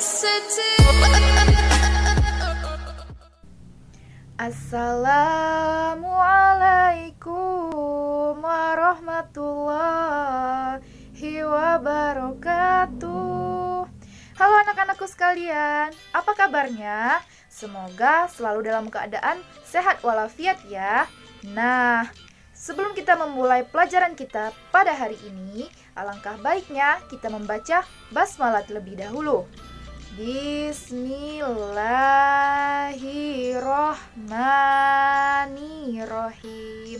Assalamualaikum warahmatullahi wabarakatuh. Halo anak-anakku sekalian, apa kabarnya? Semoga selalu dalam keadaan sehat walafiat ya. Nah, sebelum kita memulai pelajaran kita pada hari ini, alangkah baiknya kita membaca basmalah terlebih dahulu. Bismillahirrohmanirrohim.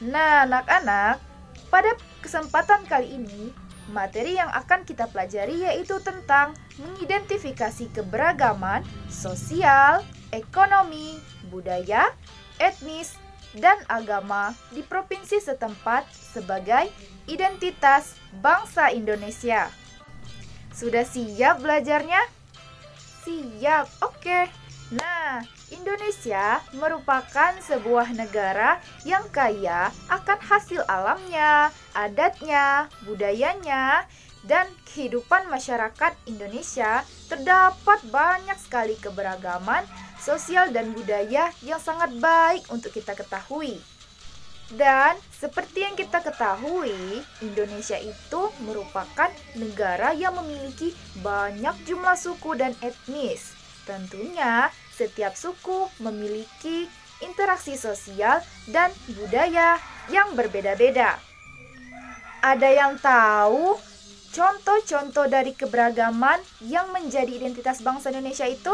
Nah, anak-anak, pada kesempatan kali ini, materi yang akan kita pelajari yaitu tentang mengidentifikasi keberagaman sosial, ekonomi, budaya, etnis, dan agama di provinsi setempat sebagai identitas bangsa Indonesia. Sudah siap belajarnya? Siap, oke. Nah, Indonesia merupakan sebuah negara yang kaya akan hasil alamnya, adatnya, budayanya, dan kehidupan masyarakat Indonesia. Terdapat banyak sekali keberagaman sosial dan budaya yang sangat baik untuk kita ketahui. Dan seperti yang kita ketahui, Indonesia itu merupakan negara yang memiliki banyak jumlah suku dan etnis. Tentunya setiap suku memiliki interaksi sosial dan budaya yang berbeda-beda. Ada yang tahu contoh-contoh dari keberagaman yang menjadi identitas bangsa Indonesia itu?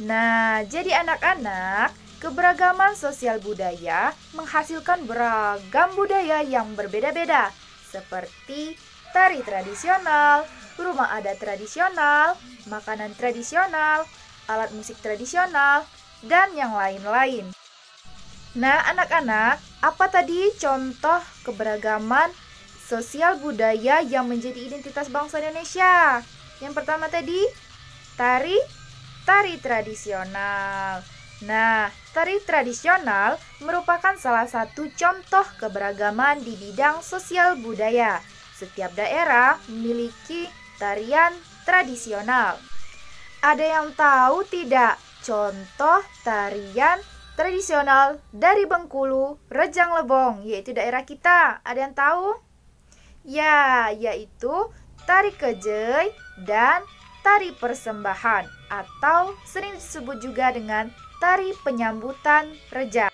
Nah, jadi anak-anak, keberagaman sosial budaya menghasilkan beragam budaya yang berbeda-beda, seperti tari tradisional, rumah adat tradisional, makanan tradisional, alat musik tradisional, dan yang lain-lain. Nah, anak-anak, apa tadi contoh keberagaman sosial budaya yang menjadi identitas bangsa Indonesia? Yang pertama tadi, tari tradisional. Nah, tari tradisional merupakan salah satu contoh keberagaman di bidang sosial budaya. Setiap daerah memiliki tarian tradisional. Ada yang tahu tidak contoh tarian tradisional dari Bengkulu, Rejang Lebong, yaitu daerah kita? Ada yang tahu? Ya, yaitu tari kejei dan tari persembahan, atau sering disebut juga dengan tari penyambutan Rejang.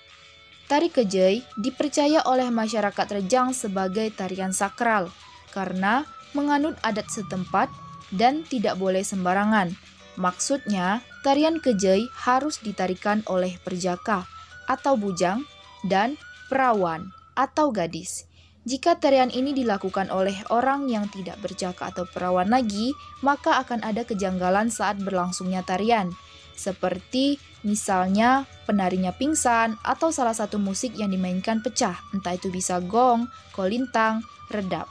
Tari kejei dipercaya oleh masyarakat Rejang sebagai tarian sakral karena menganut adat setempat dan tidak boleh sembarangan. Maksudnya, tarian kejei harus ditarikan oleh perjaka atau bujang dan perawan atau gadis. Jika tarian ini dilakukan oleh orang yang tidak berjaka atau perawan lagi, maka akan ada kejanggalan saat berlangsungnya tarian. Seperti misalnya penarinya pingsan atau salah satu musik yang dimainkan pecah, entah itu bisa gong, kolintang, redap.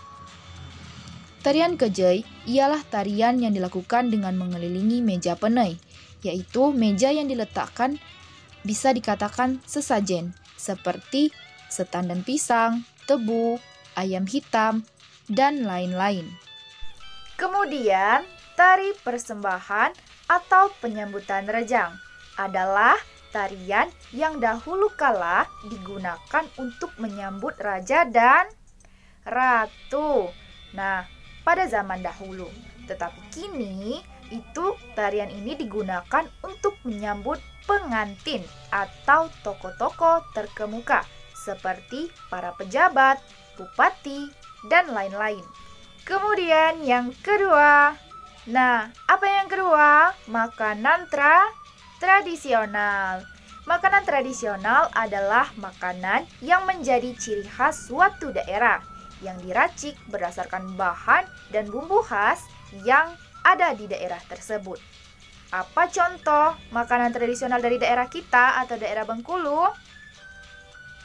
Tarian kejei ialah tarian yang dilakukan dengan mengelilingi meja penei, yaitu meja yang diletakkan bisa dikatakan sesajen, seperti setandan pisang, tebu, ayam hitam, dan lain-lain. Kemudian, tari persembahan atau penyambutan Rejang adalah tarian yang dahulu kala digunakan untuk menyambut raja dan ratu. Nah, pada zaman dahulu. Tetapi kini, tarian ini digunakan untuk menyambut pengantin atau tokoh-tokoh terkemuka seperti para pejabat, bupati, dan lain-lain. Kemudian yang kedua, apa yang kedua? Makanan tradisional. Makanan tradisional adalah makanan yang menjadi ciri khas suatu daerah yang diracik berdasarkan bahan dan bumbu khas yang ada di daerah tersebut. Apa contoh makanan tradisional dari daerah kita atau daerah Bengkulu?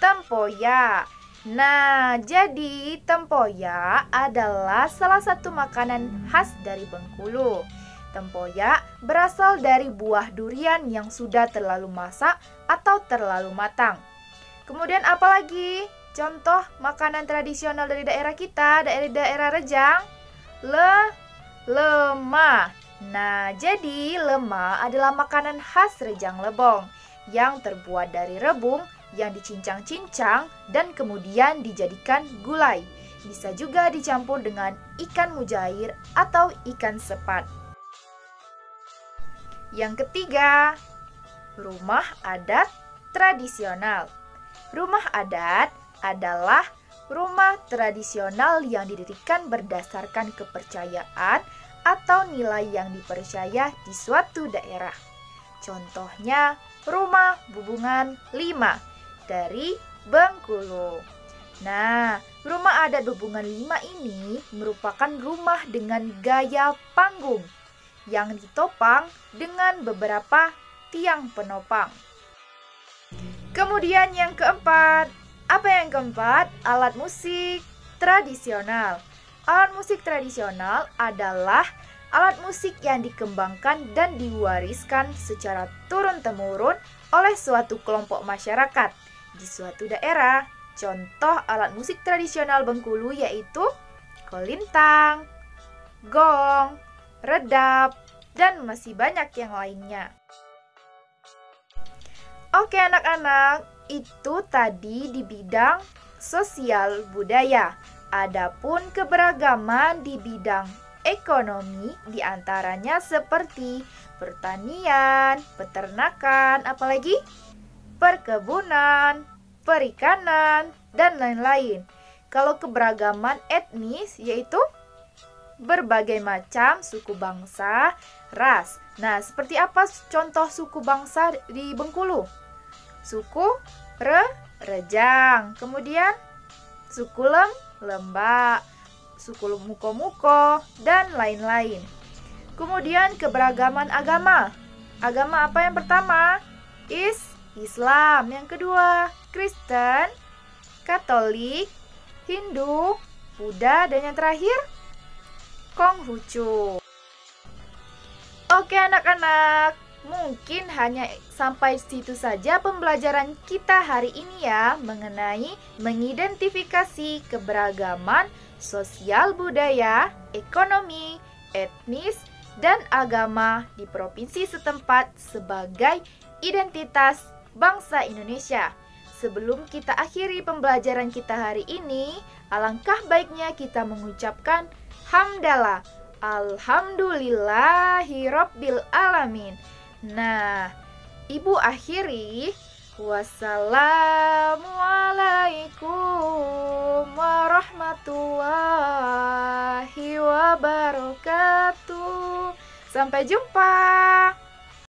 Tempoyak. Nah, jadi tempoyak adalah salah satu makanan khas dari Bengkulu. Tempoyak berasal dari buah durian yang sudah terlalu masak atau terlalu matang. Kemudian apa lagi? Contoh makanan tradisional dari daerah kita, dari daerah Rejang. lemah. Nah, jadi lemah adalah makanan khas Rejang Lebong yang terbuat dari rebung yang dicincang-cincang dan kemudian dijadikan gulai. Bisa juga dicampur dengan ikan mujair atau ikan sepat. Yang ketiga, rumah adat tradisional. Rumah adat adalah rumah tradisional yang didirikan berdasarkan kepercayaan atau nilai yang dipercaya di suatu daerah. Contohnya, rumah Bubungan 5 dari Bengkulu. Nah, rumah adat Bubungan 5 ini merupakan rumah dengan gaya panggung yang ditopang dengan beberapa tiang penopang. Kemudian yang keempat, apa yang keempat? Alat musik tradisional. Alat musik tradisional adalah alat musik yang dikembangkan dan diwariskan secara turun-temurun oleh suatu kelompok masyarakat di suatu daerah. Contoh alat musik tradisional Bengkulu yaitu kolintang, gong, redap, dan masih banyak yang lainnya. Oke anak-anak, itu tadi di bidang sosial budaya. Adapun keberagaman di bidang ekonomi diantaranya seperti pertanian, peternakan, apalagi perkebunan, perikanan, dan lain-lain. Kalau keberagaman etnis yaitu berbagai macam suku bangsa, ras. Nah, seperti apa contoh suku bangsa di Bengkulu? Suku Rejang, kemudian suku Lembak, suku Muko-Muko, dan lain-lain. Kemudian keberagaman agama. Agama apa yang pertama? Islam. Yang kedua, Kristen, Katolik, Hindu, Buddha, dan yang terakhir, Konghucu. Oke anak-anak, mungkin hanya sampai situ saja pembelajaran kita hari ini ya, mengenai mengidentifikasi keberagaman sosial budaya, ekonomi, etnis, dan agama di provinsi setempat sebagai identitas bangsa Indonesia. Sebelum kita akhiri pembelajaran kita hari ini, alangkah baiknya kita mengucapkan hamdalah, alhamdulillahi rabbil alamin. Nah, Ibu akhiri, wassalamualaikum warahmatullahi wabarakatuh. Sampai jumpa.